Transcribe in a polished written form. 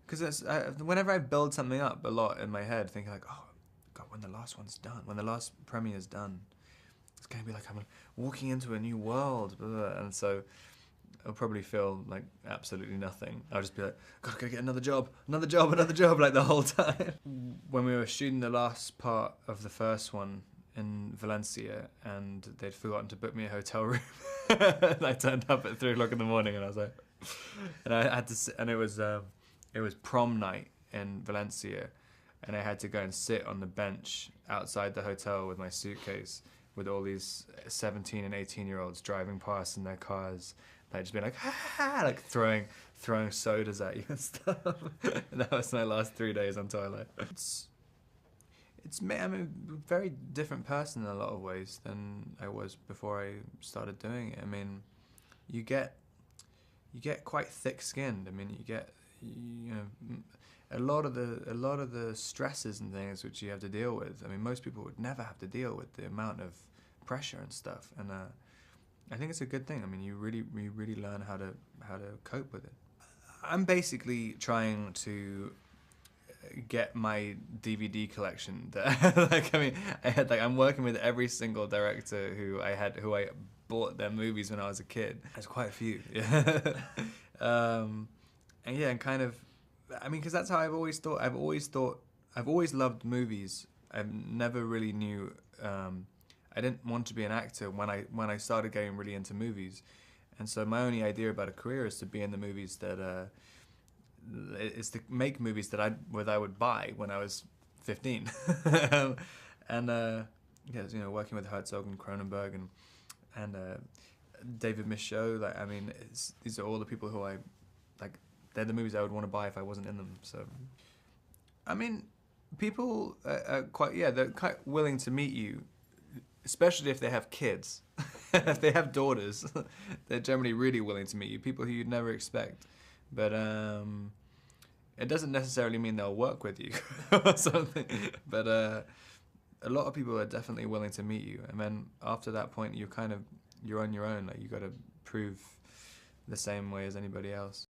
Because whenever I build something up a lot in my head, thinking like, oh, God, when the last one's done, when the last premiere's done, it's going to be like I'm walking into a new world. Blah, blah, blah. And so I'll probably feel like absolutely nothing. I'll just be like, God, I gotta get another job, like the whole time. When we were shooting the last part of the first one in Valencia, and they'd forgotten to book me a hotel room, and I turned up at 3 o'clock in the morning, and I was like, and I had to sit, and it was prom night in Valencia, and I had to go and sit on the bench outside the hotel with my suitcase, with all these 17 and 18-year-olds driving past in their cars, like just being like, ha, like throwing sodas at you and stuff. And that was my last 3 days on Twilight. I'm a very different person in a lot of ways than I was before I started doing it. I mean, you get quite thick-skinned. I mean, you know, a lot of the stresses and things which you have to deal with. I mean, most people would never have to deal with the amount of pressure and stuff, and I think it's a good thing. I mean, you really learn how to cope with it. I'm basically trying to get my DVD collection. Like, I mean, I'm working with every single director who I bought their movies when I was a kid. There's quite a few. Yeah. And yeah, and kind of, I mean, because that's how I've always thought. I've always loved movies. I never really knew. I didn't want to be an actor when I started getting really into movies, and so my only idea about a career is to be in the movies that is to make movies that I would buy when I was 15, and yeah, you know, working with Herzog and Cronenberg and David Michôd. Like, I mean, these are all the people who I like. They're the movies I would want to buy if I wasn't in them. So, I mean, people are they're quite willing to meet you, especially if they have kids. If they have daughters, they're generally really willing to meet you, people who you'd never expect. But it doesn't necessarily mean they'll work with you or something. But a lot of people are definitely willing to meet you. And then after that point, you're on your own. Like, you got to prove the same way as anybody else.